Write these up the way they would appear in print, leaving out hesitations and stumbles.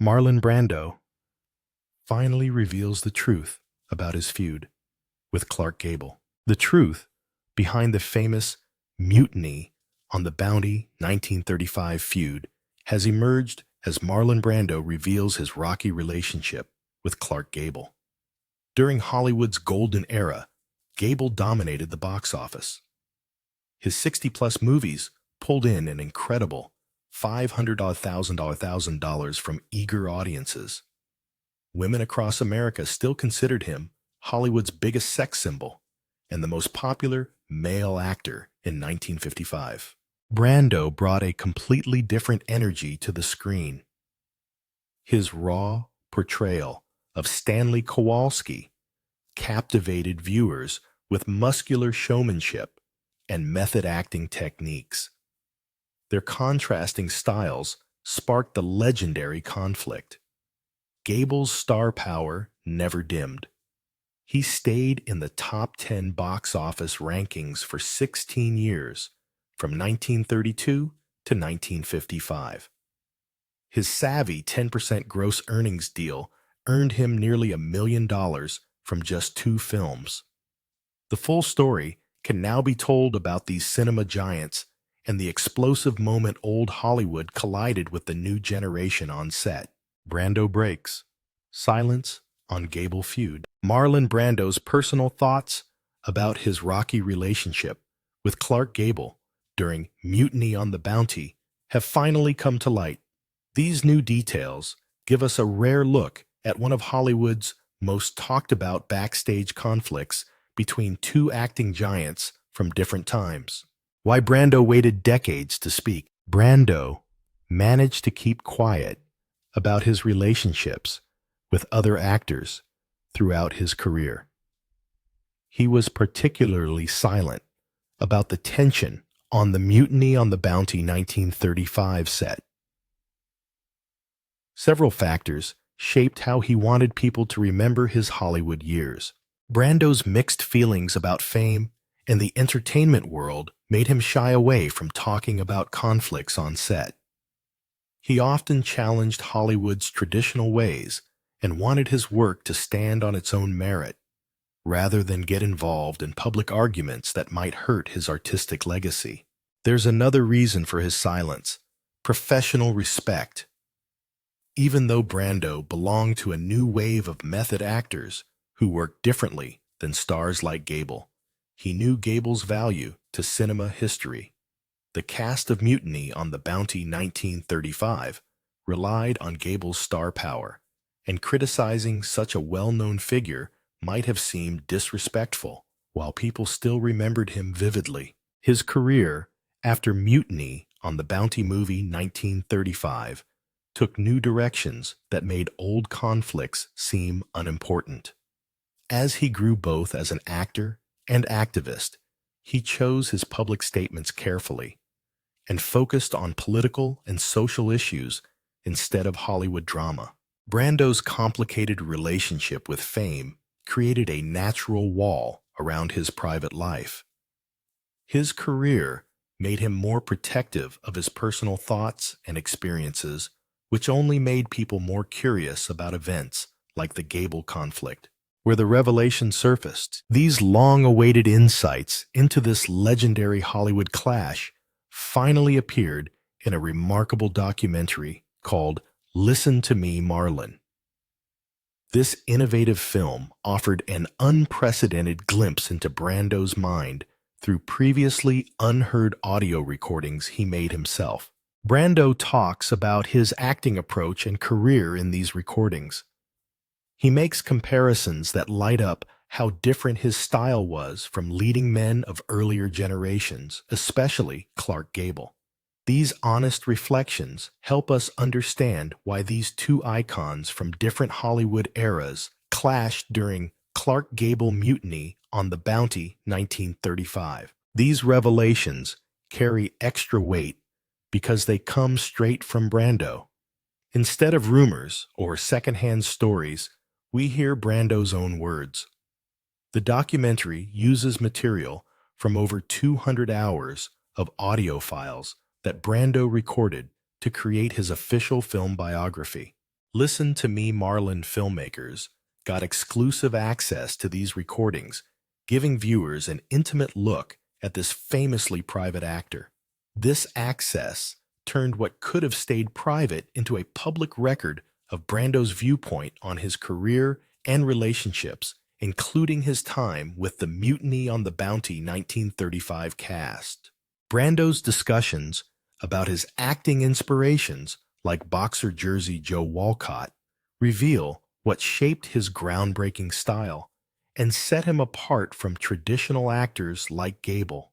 Marlon Brando finally reveals the truth about his feud with Clark Gable. The truth behind the famous mutiny on the Bounty 1935 feud has emerged as Marlon Brando reveals his rocky relationship with Clark Gable. During Hollywood's golden era, Gable dominated the box office. His 60-plus movies pulled in an incredible $500,000 from eager audiences. Women across America still considered him Hollywood's biggest sex symbol and the most popular male actor in 1955. Brando brought a completely different energy to the screen. His raw portrayal of Stanley Kowalski captivated viewers with muscular showmanship and method acting techniques. Their contrasting styles sparked the legendary conflict. Gable's star power never dimmed. He stayed in the top 10 box office rankings for 16 years, from 1932 to 1955. His savvy 10% gross earnings deal earned him nearly $1 million from just 2 films. The full story can now be told about these cinema giants and the explosive moment old Hollywood collided with the new generation on set. Brando breaks. Silence on Gable feud. Marlon Brando's personal thoughts about his rocky relationship with Clark Gable during Mutiny on the Bounty have finally come to light. These new details give us a rare look at one of Hollywood's most talked about backstage conflicts between two acting giants from different times. Why Brando waited decades to speak. Brando managed to keep quiet about his relationships with other actors throughout his career. He was particularly silent about the tension on the Mutiny on the Bounty 1935 set. Several factors shaped how he wanted people to remember his Hollywood years. Brando's mixed feelings about fame and the entertainment world made him shy away from talking about conflicts on set. He often challenged Hollywood's traditional ways and wanted his work to stand on its own merit, rather than get involved in public arguments that might hurt his artistic legacy. There's another reason for his silence: professional respect. Even though Brando belonged to a new wave of method actors who worked differently than stars like Gable, he knew Gable's value to cinema history. The cast of Mutiny on the Bounty 1935 relied on Gable's star power, and criticizing such a well-known figure might have seemed disrespectful, while people still remembered him vividly. His career, after Mutiny on the Bounty movie 1935, took new directions that made old conflicts seem unimportant. As he grew both as an actor and activist, he chose his public statements carefully and focused on political and social issues instead of Hollywood drama. Brando's complicated relationship with fame created a natural wall around his private life. His career made him more protective of his personal thoughts and experiences, which only made people more curious about events like the Gable conflict, where the revelation surfaced. These long-awaited insights into this legendary Hollywood clash finally appeared in a remarkable documentary called Listen to Me, Marlon. This innovative film offered an unprecedented glimpse into Brando's mind through previously unheard audio recordings he made himself. Brando talks about his acting approach and career in these recordings. He makes comparisons that light up how different his style was from leading men of earlier generations, especially Clark Gable. These honest reflections help us understand why these two icons from different Hollywood eras clashed during Clark Gable Mutiny on the Bounty 1935. These revelations carry extra weight because they come straight from Brando. Instead of rumors or secondhand stories, we hear Brando's own words. The documentary uses material from over 200 hours of audio files that Brando recorded to create his official film biography. Listen to Me Marlon filmmakers got exclusive access to these recordings, giving viewers an intimate look at this famously private actor. This access turned what could have stayed private into a public record of Brando's viewpoint on his career and relationships, including his time with the Mutiny on the Bounty 1935 cast. Brando's discussions about his acting inspirations, like boxer Jersey Joe Walcott, reveal what shaped his groundbreaking style and set him apart from traditional actors like Gable.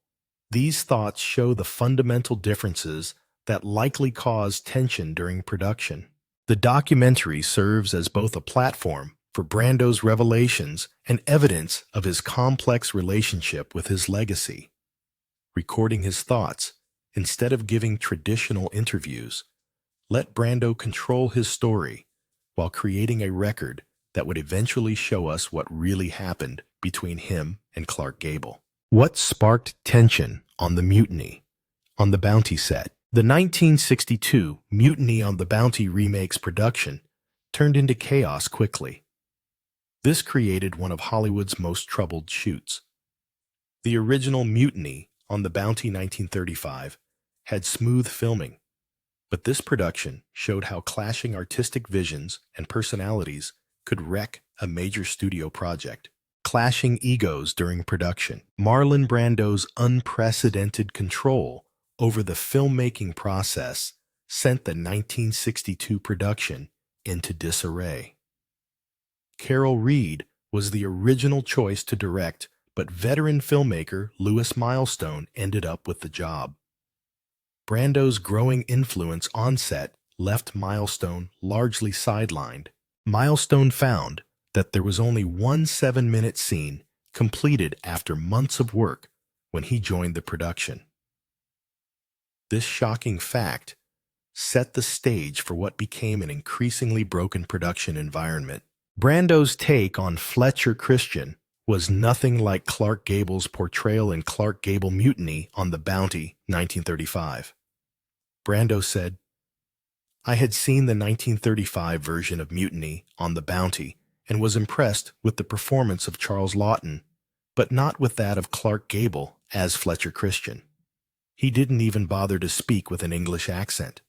These thoughts show the fundamental differences that likely caused tension during production. The documentary serves as both a platform for Brando's revelations and evidence of his complex relationship with his legacy. Recording his thoughts, instead of giving traditional interviews, let Brando control his story while creating a record that would eventually show us what really happened between him and Clark Gable. What sparked tension on the Mutiny on the Bounty set? The 1962 Mutiny on the Bounty remake's production turned into chaos quickly. This created one of Hollywood's most troubled shoots. The original Mutiny on the Bounty 1935 had smooth filming, but this production showed how clashing artistic visions and personalities could wreck a major studio project. Clashing egos during production. Marlon Brando's unprecedented control over the filmmaking process sent the 1962 production into disarray. Carol Reed was the original choice to direct, but veteran filmmaker Louis Milestone ended up with the job. Brando's growing influence on set left Milestone largely sidelined. Milestone found that there was only one 7-minute scene completed after months of work when he joined the production. This shocking fact set the stage for what became an increasingly broken production environment. Brando's take on Fletcher Christian was nothing like Clark Gable's portrayal in Clark Gable Mutiny on the Bounty 1935. Brando said, "I had seen the 1935 version of Mutiny on the Bounty and was impressed with the performance of Charles Laughton, but not with that of Clark Gable as Fletcher Christian. He didn't even bother to speak with an English accent."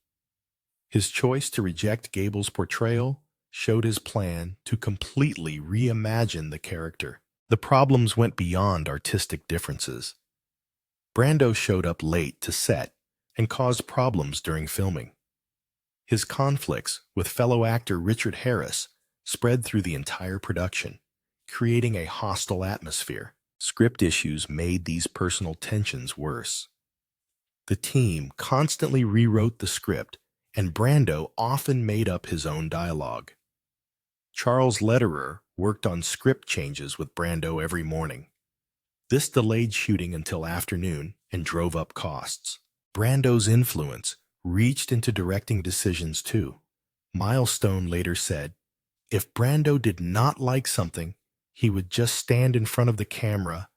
His choice to reject Gable's portrayal showed his plan to completely reimagine the character. The problems went beyond artistic differences. Brando showed up late to set and caused problems during filming. His conflicts with fellow actor Richard Harris spread through the entire production, creating a hostile atmosphere. Script issues made these personal tensions worse. The team constantly rewrote the script, and Brando often made up his own dialogue. Charles Lederer worked on script changes with Brando every morning. This delayed shooting until afternoon and drove up costs. Brando's influence reached into directing decisions too. Milestone later said, if Brando did not like something, he would just stand in front of the camera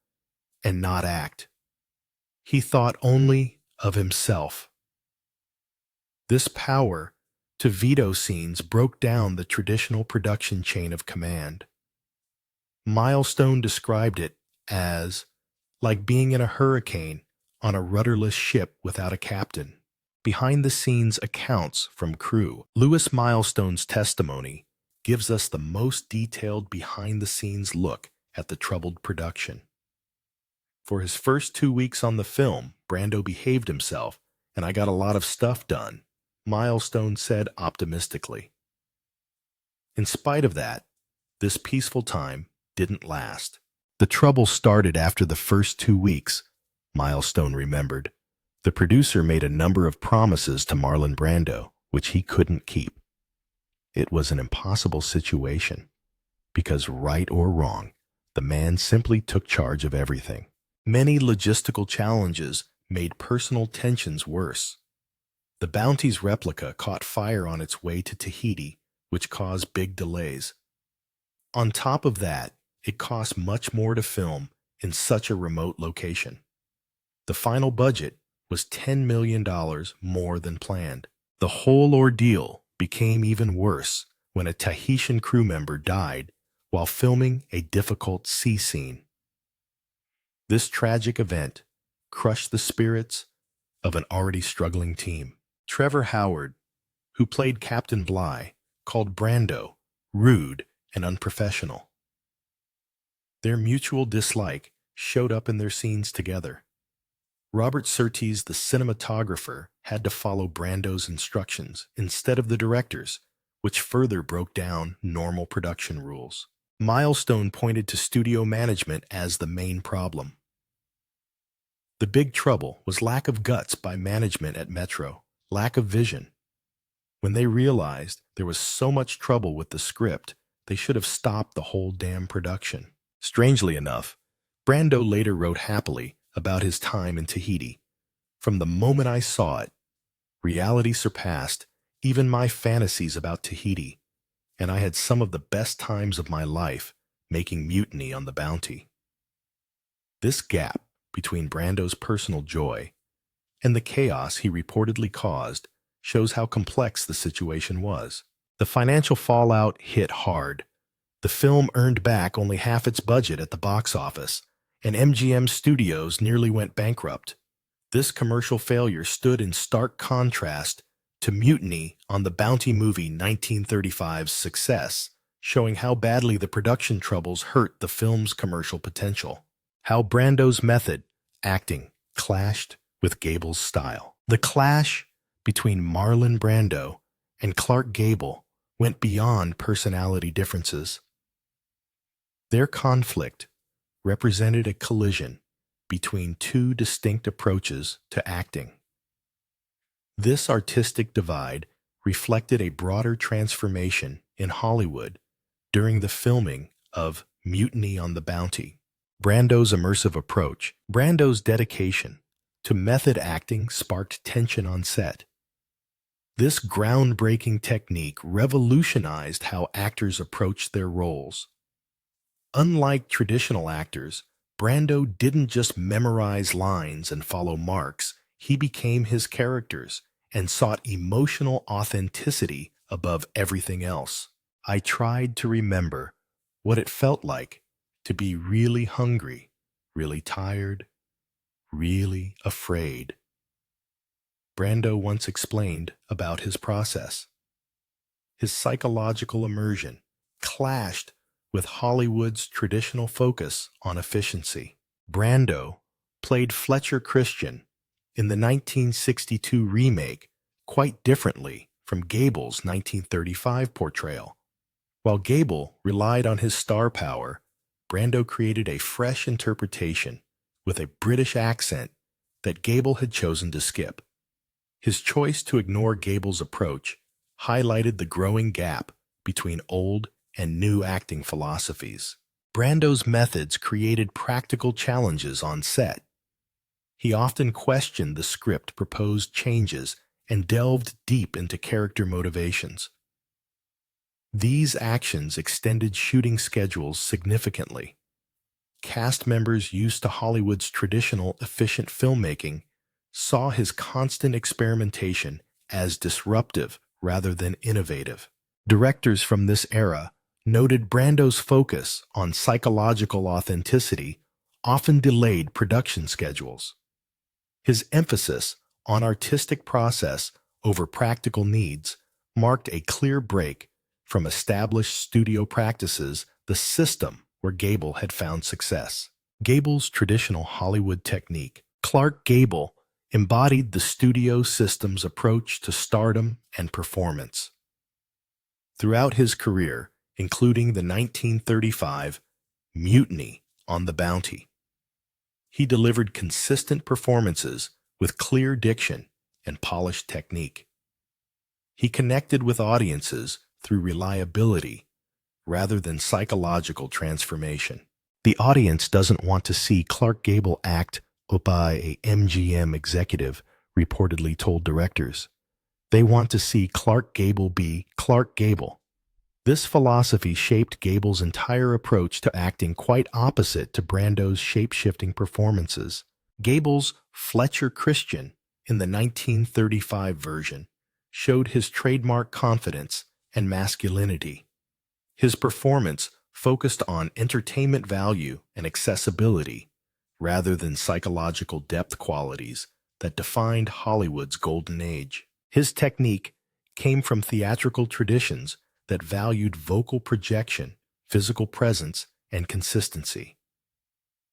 and not act. He thought only of himself. This power to veto scenes broke down the traditional production chain of command. Milestone described it as like being in a hurricane on a rudderless ship without a captain. Behind-the-scenes accounts from crew. Louis Milestone's testimony gives us the most detailed behind-the-scenes look at the troubled production. For his first 2 weeks on the film, Brando behaved himself, and I got a lot of stuff done, Milestone said optimistically. In spite of that, this peaceful time didn't last. The trouble started after the first 2 weeks, Milestone remembered. The producer made a number of promises to Marlon Brando, which he couldn't keep. It was an impossible situation, because right or wrong, the man simply took charge of everything. Many logistical challenges made personal tensions worse. The Bounty's replica caught fire on its way to Tahiti, which caused big delays. On top of that, it cost much more to film in such a remote location. The final budget was $10 million more than planned. The whole ordeal became even worse when a Tahitian crew member died while filming a difficult sea scene. This tragic event crushed the spirits of an already struggling team. Trevor Howard, who played Captain Bligh, called Brando rude and unprofessional. Their mutual dislike showed up in their scenes together. Robert Surtees, the cinematographer, had to follow Brando's instructions instead of the director's, which further broke down normal production rules. Milestone pointed to studio management as the main problem. The big trouble was lack of guts by management at Metro, lack of vision. When they realized there was so much trouble with the script, they should have stopped the whole damn production. Strangely enough, Brando later wrote happily about his time in Tahiti. From the moment I saw it, reality surpassed even my fantasies about Tahiti, and I had some of the best times of my life making Mutiny on the Bounty. This gap between Brando's personal joy and the chaos he reportedly caused shows how complex the situation was. The financial fallout hit hard. The film earned back only half its budget at the box office, and MGM Studios nearly went bankrupt. This commercial failure stood in stark contrast to Mutiny on the Bounty movie 1935's success, showing how badly the production troubles hurt the film's commercial potential. How Brando's method, acting, clashed with Gable's style. The clash between Marlon Brando and Clark Gable went beyond personality differences. Their conflict represented a collision between two distinct approaches to acting. This artistic divide reflected a broader transformation in Hollywood during the filming of Mutiny on the Bounty. Brando's immersive approach, Brando's dedication to method acting sparked tension on set. This groundbreaking technique revolutionized how actors approached their roles. Unlike traditional actors, Brando didn't just memorize lines and follow marks. He became his characters and sought emotional authenticity above everything else. I tried to remember what it felt like to be really hungry, really tired, really afraid. Brando once explained about his process. His psychological immersion clashed with Hollywood's traditional focus on efficiency. Brando played Fletcher Christian in the 1962 remake quite differently from Gable's 1935 portrayal. While Gable relied on his star power, Brando created a fresh interpretation with a British accent that Gable had chosen to skip. His choice to ignore Gable's approach highlighted the growing gap between old and new acting philosophies. Brando's methods created practical challenges on set. He often questioned the script proposed changes and delved deep into character motivations. These actions extended shooting schedules significantly. Cast members used to Hollywood's traditional efficient filmmaking saw his constant experimentation as disruptive rather than innovative. Directors from this era noted Brando's focus on psychological authenticity often delayed production schedules. His emphasis on artistic process over practical needs marked a clear break from established studio practices, the system where Gable had found success. Gable's traditional Hollywood technique. Clark Gable embodied the studio system's approach to stardom and performance. Throughout his career, including the 1935 Mutiny on the Bounty, he delivered consistent performances with clear diction and polished technique. He connected with audiences through reliability rather than psychological transformation. The audience doesn't want to see Clark Gable act by a MGM executive, reportedly told directors. They want to see Clark Gable be Clark Gable. This philosophy shaped Gable's entire approach to acting, quite opposite to Brando's shape-shifting performances. Gable's Fletcher Christian in the 1935 version showed his trademark confidence and masculinity. His performance focused on entertainment value and accessibility rather than psychological depth qualities that defined Hollywood's golden age. His technique came from theatrical traditions that valued vocal projection, physical presence, and consistency.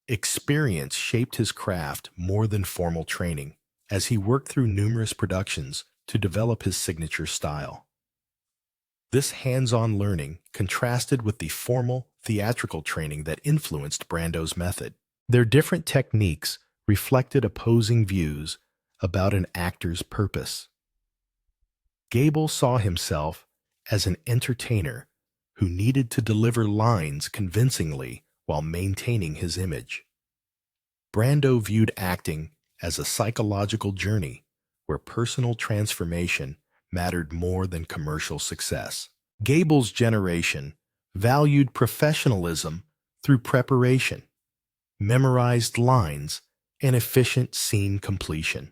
Experience shaped his craft more than formal training, as he worked through numerous productions to develop his signature style. This hands-on learning contrasted with the formal theatrical training that influenced Brando's method. Their different techniques reflected opposing views about an actor's purpose. Gable saw himself as an entertainer who needed to deliver lines convincingly while maintaining his image. Brando viewed acting as a psychological journey where personal transformation mattered more than commercial success. Gable's generation valued professionalism through preparation, memorized lines, and efficient scene completion.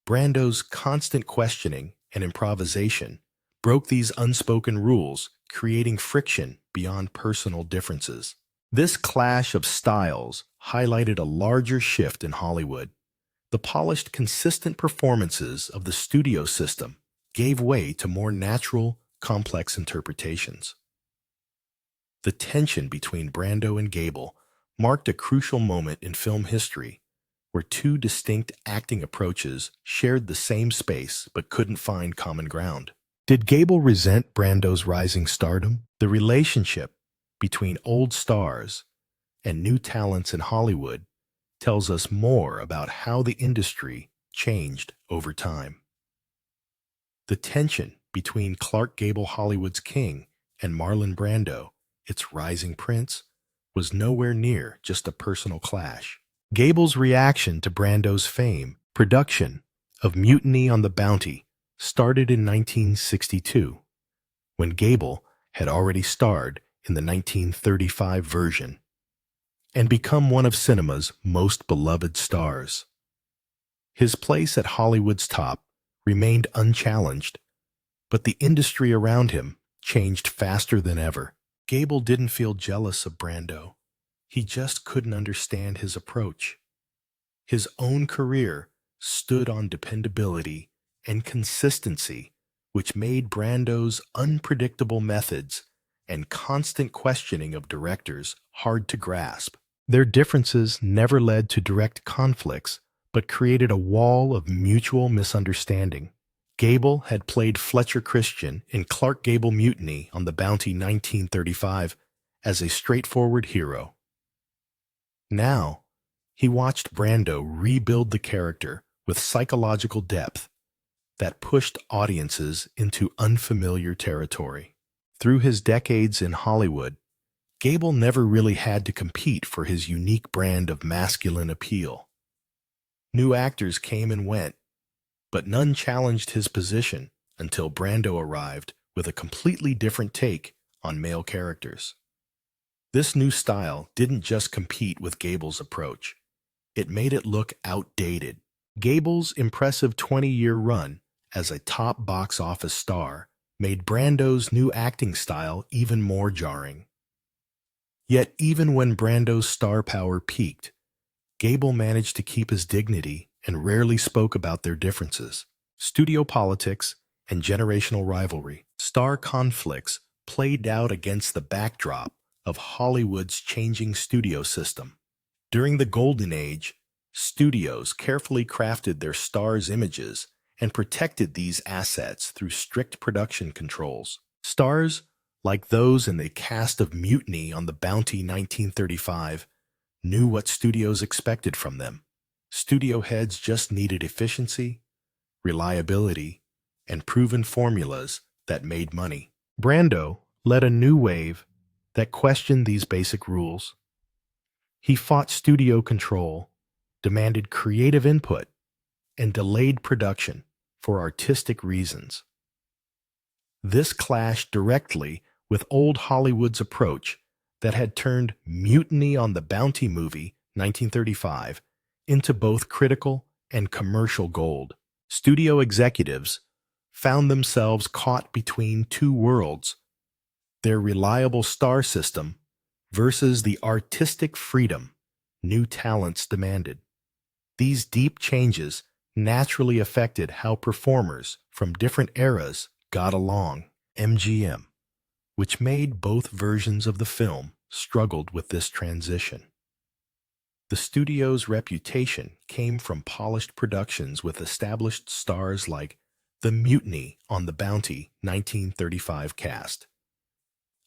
Brando's constant questioning and improvisation broke these unspoken rules, creating friction beyond personal differences. This clash of styles highlighted a larger shift in Hollywood. The polished, consistent performances of the studio system gave way to more natural, complex interpretations. The tension between Brando and Gable marked a crucial moment in film history, where two distinct acting approaches shared the same space but couldn't find common ground. Did Gable resent Brando's rising stardom? The relationship between old stars and new talents in Hollywood tells us more about how the industry changed over time. The tension between Clark Gable, Hollywood's king, and Marlon Brando, its rising prince, was nowhere near just a personal clash. Gable's reaction to Brando's fame, production of Mutiny on the Bounty, started in 1962, when Gable had already starred in the 1935 version and become one of cinema's most beloved stars. His place at Hollywood's top remained unchallenged, but the industry around him changed faster than ever. Gable didn't feel jealous of Brando. He just couldn't understand his approach. His own career stood on dependability and consistency, which made Brando's unpredictable methods and constant questioning of directors hard to grasp. Their differences never led to direct conflicts, but created a wall of mutual misunderstanding. Gable had played Fletcher Christian in Clark Gable Mutiny on the Bounty 1935 as a straightforward hero. Now, he watched Brando rebuild the character with psychological depth that pushed audiences into unfamiliar territory. Through his decades in Hollywood, Gable never really had to compete for his unique brand of masculine appeal. New actors came and went, but none challenged his position until Brando arrived with a completely different take on male characters. This new style didn't just compete with Gable's approach. It made it look outdated. Gable's impressive 20-year run as a top box office star made Brando's new acting style even more jarring. Yet even when Brando's star power peaked, Gable managed to keep his dignity and rarely spoke about their differences. Studio politics and generational rivalry, star conflicts played out against the backdrop of Hollywood's changing studio system. During the Golden Age, studios carefully crafted their stars' images and protected these assets through strict production controls. Stars like those in the cast of Mutiny on the Bounty 1935 knew what studios expected from them. Studio heads just needed efficiency, reliability, and proven formulas that made money. Brando led a new wave that questioned these basic rules. He fought studio control, demanded creative input, and delayed production for artistic reasons. This clashed directly with old Hollywood's approach that had turned Mutiny on the Bounty movie 1935 into both critical and commercial gold. Studio executives found themselves caught between two worlds: their reliable star system versus the artistic freedom new talents demanded. These deep changes naturally affected how performers from different eras got along. MGM, which made both versions of the film, struggled with this transition. The studio's reputation came from polished productions with established stars like the Mutiny on the Bounty 1935 cast.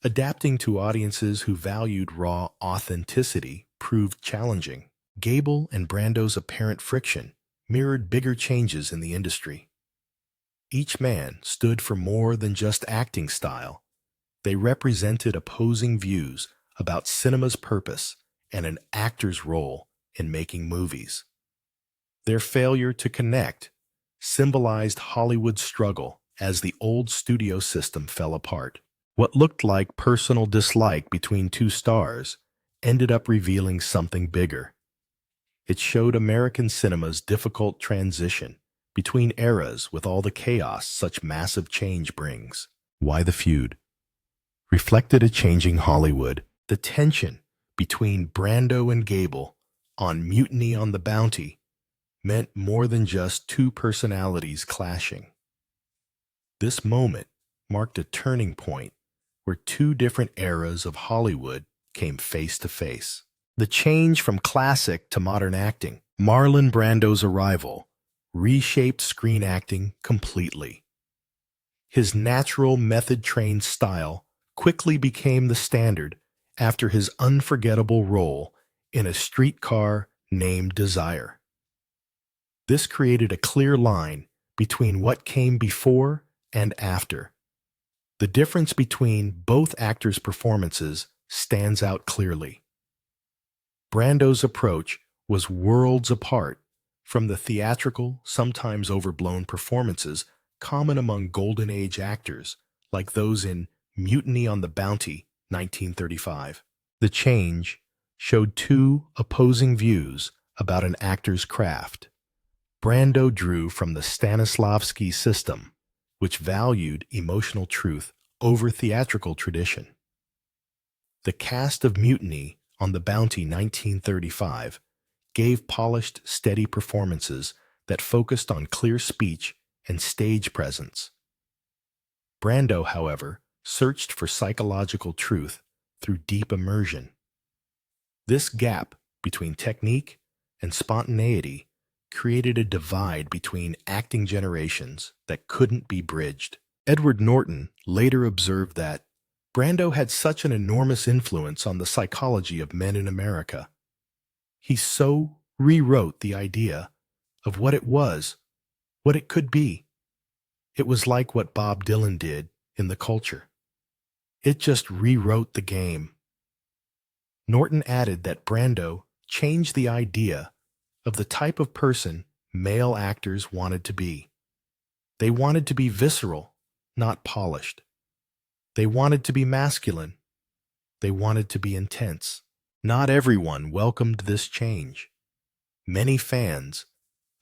Adapting to audiences who valued raw authenticity proved challenging. Gable and Brando's apparent friction mirrored bigger changes in the industry. Each man stood for more than just acting style. They represented opposing views about cinema's purpose and an actor's role in making movies. Their failure to connect symbolized Hollywood's struggle as the old studio system fell apart. What looked like personal dislike between two stars ended up revealing something bigger. It showed American cinema's difficult transition between eras with all the chaos such massive change brings. Why the Feud reflected a changing Hollywood. The tension between Brando and Gable on Mutiny on the Bounty meant more than just two personalities clashing. This moment marked a turning point where two different eras of Hollywood came face to face. The change from classic to modern acting, Marlon Brando's arrival, reshaped screen acting completely. His natural method-trained style quickly became the standard after his unforgettable role in A Streetcar Named Desire. This created a clear line between what came before and after. The difference between both actors' performances stands out clearly. Brando's approach was worlds apart from the theatrical, sometimes overblown performances common among Golden Age actors, like those in Mutiny on the Bounty, 1935. The change showed two opposing views about an actor's craft. Brando drew from the Stanislavski system, which valued emotional truth over theatrical tradition. The cast of Mutiny on the Bounty 1935 gave polished, steady performances that focused on clear speech and stage presence. Brando, however, searched for psychological truth through deep immersion. This gap between technique and spontaneity created a divide between acting generations that couldn't be bridged. Edward Norton later observed that Brando had such an enormous influence on the psychology of men in America. He so rewrote the idea of what it was, what it could be. It was like what Bob Dylan did in The Culture. It just rewrote the game. Norton added that Brando changed the idea of the type of person male actors wanted to be. They wanted to be visceral, not polished. They wanted to be masculine. They wanted to be intense. Not everyone welcomed this change. Many fans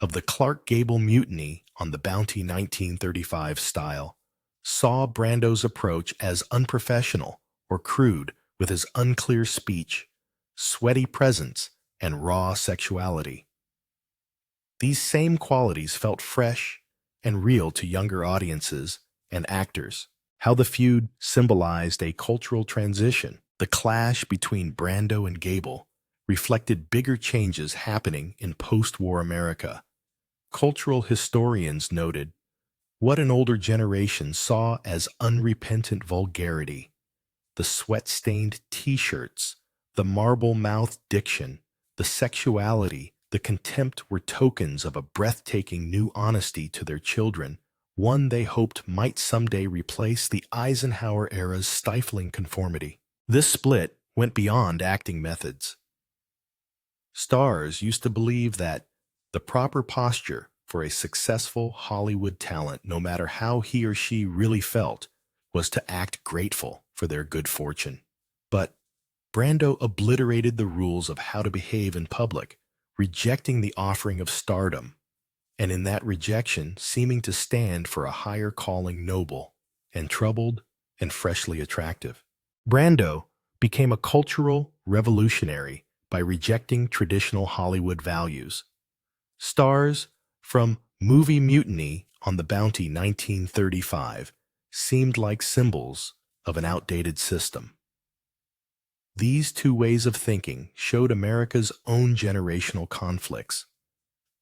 of the Clark Gable Mutiny on the Bounty 1935 style saw Brando's approach as unprofessional or crude, with his unclear speech, sweaty presence, and raw sexuality. These same qualities felt fresh and real to younger audiences and actors. How the Feud symbolized a cultural transition. The clash between Brando and Gable reflected bigger changes happening in post-war America. Cultural historians noted what an older generation saw as unrepentant vulgarity. The sweat-stained T-shirts, the marble-mouthed diction, the sexuality, the contempt were tokens of a breathtaking new honesty to their children, one they hoped might someday replace the Eisenhower era's stifling conformity. This split went beyond acting methods. Stars used to believe that the proper posture for a successful Hollywood talent, no matter how he or she really felt, was to act grateful for their good fortune. But Brando obliterated the rules of how to behave in public, rejecting the offering of stardom. and in that rejection seeming to stand for a higher calling noble and troubled and freshly attractive. Brando became a cultural revolutionary by rejecting traditional Hollywood values. Stars from movie Mutiny on the Bounty 1935 seemed like symbols of an outdated system. These two ways of thinking showed America's own generational conflicts.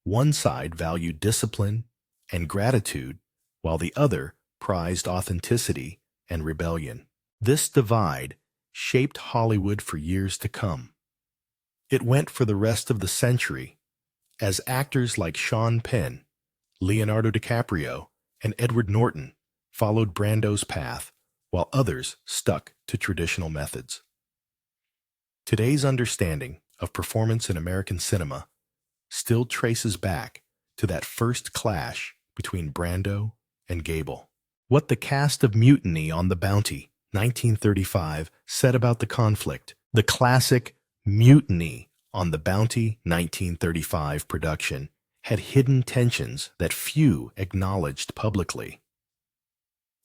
One side valued discipline and gratitude, while the other prized authenticity and rebellion. This divide shaped Hollywood for years to come. It went for the rest of the century, as actors like Sean Penn, Leonardo DiCaprio, and Edward Norton followed Brando's path, while others stuck to traditional methods. Today's understanding of performance in American cinema still traces back to that first clash between Brando and Gable. What the cast of Mutiny on the Bounty 1935 said about the conflict. The classic Mutiny on the Bounty 1935 production had hidden tensions that few acknowledged publicly.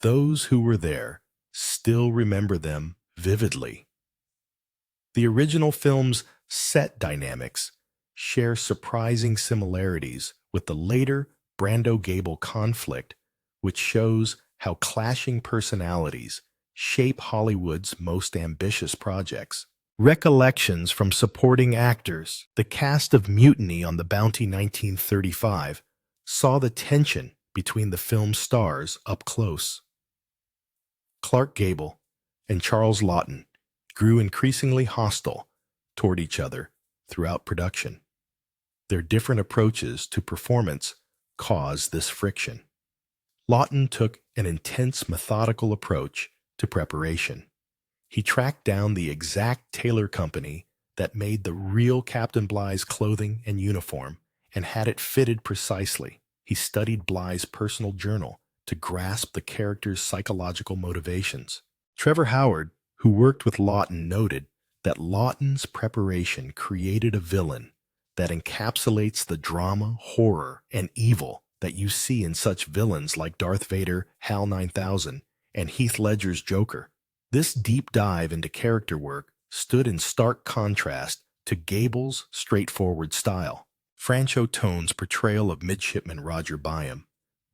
Those who were there still remember them vividly. The original film's set dynamics share surprising similarities with the later Brando-Gable conflict, which shows how clashing personalities shape Hollywood's most ambitious projects. Recollections from supporting actors. The cast of Mutiny on the Bounty 1935 saw the tension between the film's stars up close. Clark Gable and Charles Laughton grew increasingly hostile toward each other throughout production. Their different approaches to performance caused this friction. Laughton took an intense, methodical approach to preparation. He tracked down the exact tailor company that made the real Captain Bligh's clothing and uniform and had it fitted precisely. He studied Bligh's personal journal to grasp the character's psychological motivations. Trevor Howard, who worked with Laughton, noted that Laughton's preparation created a villain that encapsulates the drama, horror, and evil that you see in such villains like Darth Vader, HAL 9000, and Heath Ledger's Joker. This deep dive into character work stood in stark contrast to Gable's straightforward style. Franchot Tone's portrayal of Midshipman Roger Byam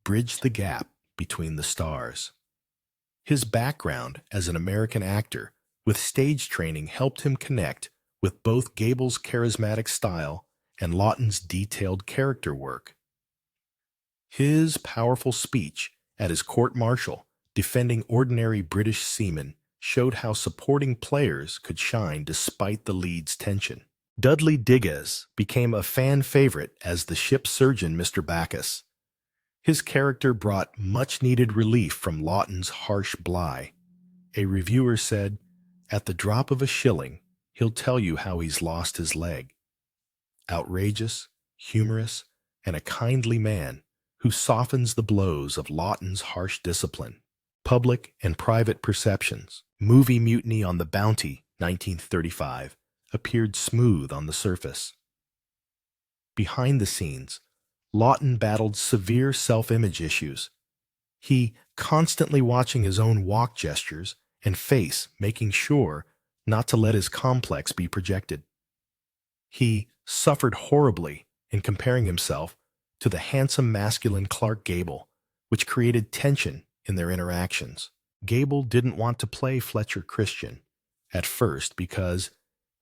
bridged the gap between the stars. His background as an American actor with stage training helped him connect with both Gable's charismatic style and Laughton's detailed character work. His powerful speech at his court-martial defending ordinary British seamen showed how supporting players could shine despite the lead's tension. Dudley Digges became a fan favorite as the ship's surgeon, Mr. Bacchus. His character brought much-needed relief from Laughton's harsh Bligh. A reviewer said, "At the drop of a shilling, he'll tell you how he's lost his leg." Outrageous, humorous, and a kindly man who softens the blows of Laughton's harsh discipline. Public and private perceptions. Movie Mutiny on the Bounty, 1935, appeared smooth on the surface. Behind the scenes, Laughton battled severe self-image issues. He constantly watching his own walk gestures and face, making sure not to let his complex be projected. He suffered horribly in comparing himself to the handsome masculine Clark Gable, which created tension in their interactions. Gable didn't want to play Fletcher Christian at first because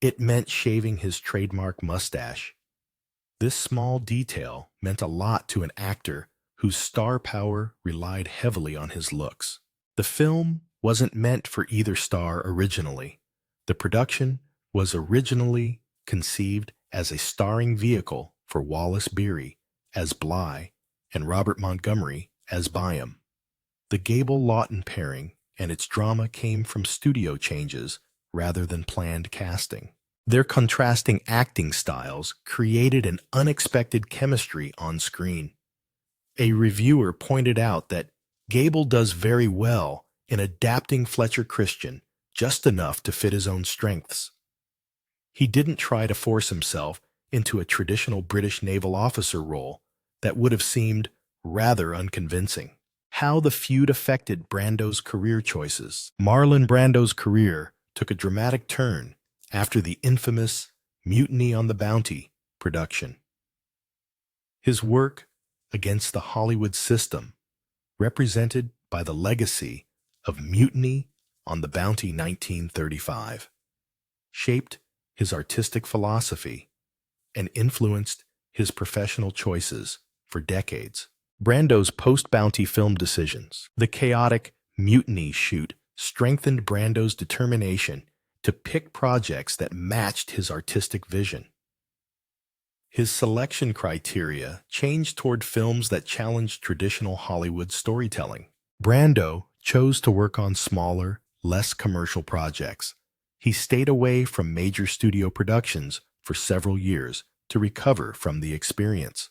it meant shaving his trademark mustache. This small detail meant a lot to an actor whose star power relied heavily on his looks. The film wasn't meant for either star originally. The production was originally conceived as a starring vehicle for Wallace Beery as Bligh and Robert Montgomery as Byam. The Gable-Laughton pairing and its drama came from studio changes rather than planned casting. Their contrasting acting styles created an unexpected chemistry on screen. A reviewer pointed out that Gable does very well in adapting Fletcher Christian just enough to fit his own strengths. He didn't try to force himself into a traditional British naval officer role that would have seemed rather unconvincing. How the feud affected Brando's career choices. Marlon Brando's career took a dramatic turn after the infamous Mutiny on the Bounty production. His work against the Hollywood system, represented by the legacy of Mutiny on the Bounty 1935, shaped his artistic philosophy and influenced his professional choices for decades. Brando's post-Bounty film decisions. The chaotic Mutiny shoot strengthened Brando's determination to pick projects that matched his artistic vision. His selection criteria changed toward films that challenged traditional Hollywood storytelling. Brando chose to work on smaller, less commercial projects. He stayed away from major studio productions for several years to recover from the experience.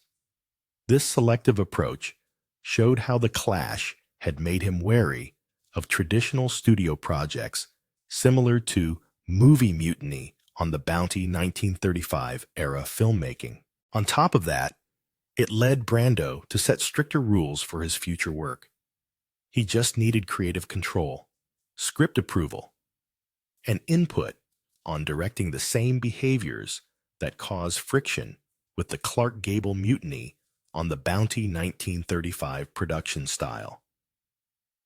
This selective approach showed how the clash had made him wary of traditional studio projects similar to movie mutiny on the Bounty 1935 era filmmaking. On top of that, it led Brando to set stricter rules for his future work. He just needed creative control, script approval, and input on directing the same behaviors that caused friction with the Clark Gable mutiny on the Bounty 1935 production style.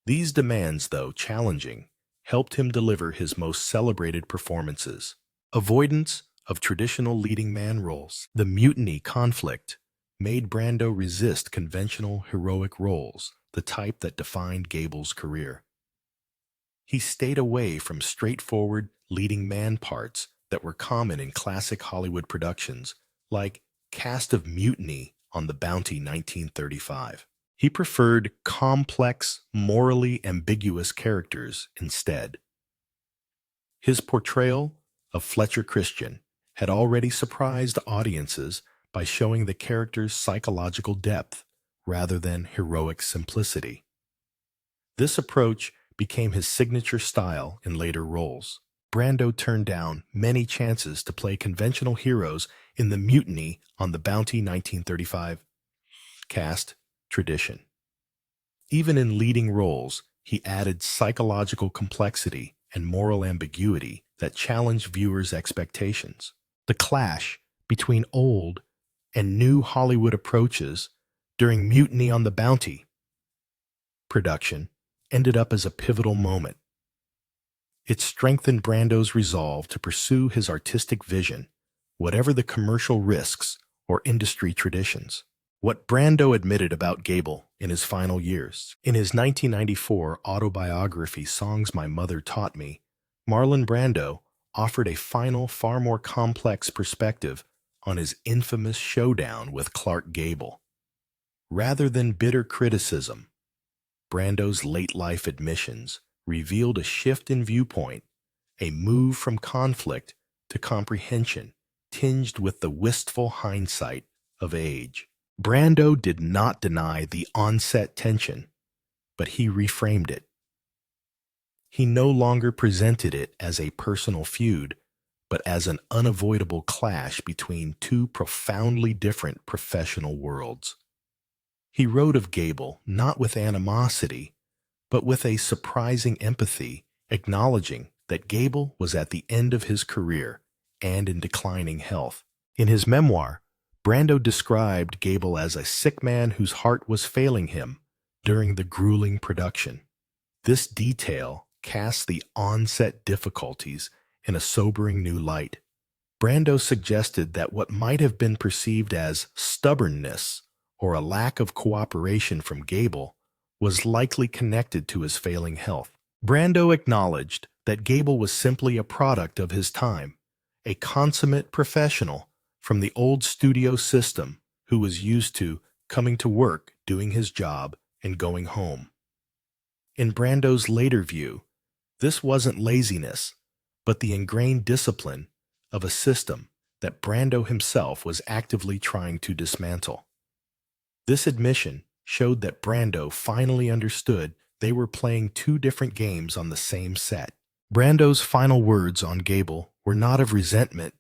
These demands, though challenging, helped him deliver his most celebrated performances. Avoidance of traditional leading man roles. The mutiny conflict made Brando resist conventional heroic roles, the type that defined Gable's career. He stayed away from straightforward leading man parts that were common in classic Hollywood productions, like Cast of Mutiny on the Bounty 1935. He preferred complex, morally ambiguous characters instead. His portrayal of Fletcher Christian had already surprised audiences by showing the character's psychological depth rather than heroic simplicity. This approach became his signature style in later roles. Brando turned down many chances to play conventional heroes in the Mutiny on the Bounty 1935 cast tradition. Even in leading roles, he added psychological complexity and moral ambiguity that challenged viewers' expectations. The clash between old and new Hollywood approaches during Mutiny on the Bounty production ended up as a pivotal moment. It strengthened Brando's resolve to pursue his artistic vision, whatever the commercial risks or industry traditions. What Brando admitted about Gable in his final years. In his 1994 autobiography, Songs My Mother Taught Me, Marlon Brando offered a final, far more complex perspective on his infamous showdown with Clark Gable. Rather than bitter criticism, Brando's late-life admissions revealed a shift in viewpoint, a move from conflict to comprehension, tinged with the wistful hindsight of age. Brando did not deny the onset tension, but he reframed it. He no longer presented it as a personal feud, but as an unavoidable clash between two profoundly different professional worlds. He wrote of Gable not with animosity, but with a surprising empathy, acknowledging that Gable was at the end of his career and in declining health. In his memoir, Brando described Gable as a sick man whose heart was failing him during the grueling production. This detail casts the onset difficulties in a sobering new light. Brando suggested that what might have been perceived as stubbornness or a lack of cooperation from Gable was likely connected to his failing health. Brando acknowledged that Gable was simply a product of his time, a consummate professional from the old studio system who was used to coming to work, doing his job, and going home. In Brando's later view, this wasn't laziness, but the ingrained discipline of a system that Brando himself was actively trying to dismantle. This admission showed that Brando finally understood they were playing two different games on the same set. Brando's final words on Gable were not of resentment,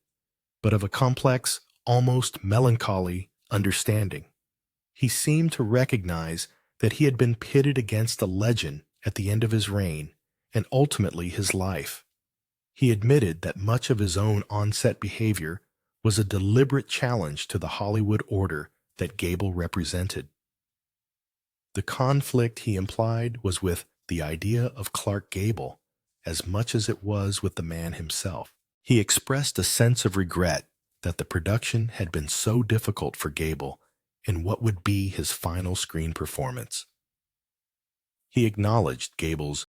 but of a complex, almost melancholy understanding. He seemed to recognize that he had been pitted against a legend at the end of his reign and ultimately his life. He admitted that much of his own on-set behavior was a deliberate challenge to the Hollywood order that Gable represented. The conflict he implied was with the idea of Clark Gable as much as it was with the man himself. He expressed a sense of regret that the production had been so difficult for Gable in what would be his final screen performance. He acknowledged Gable's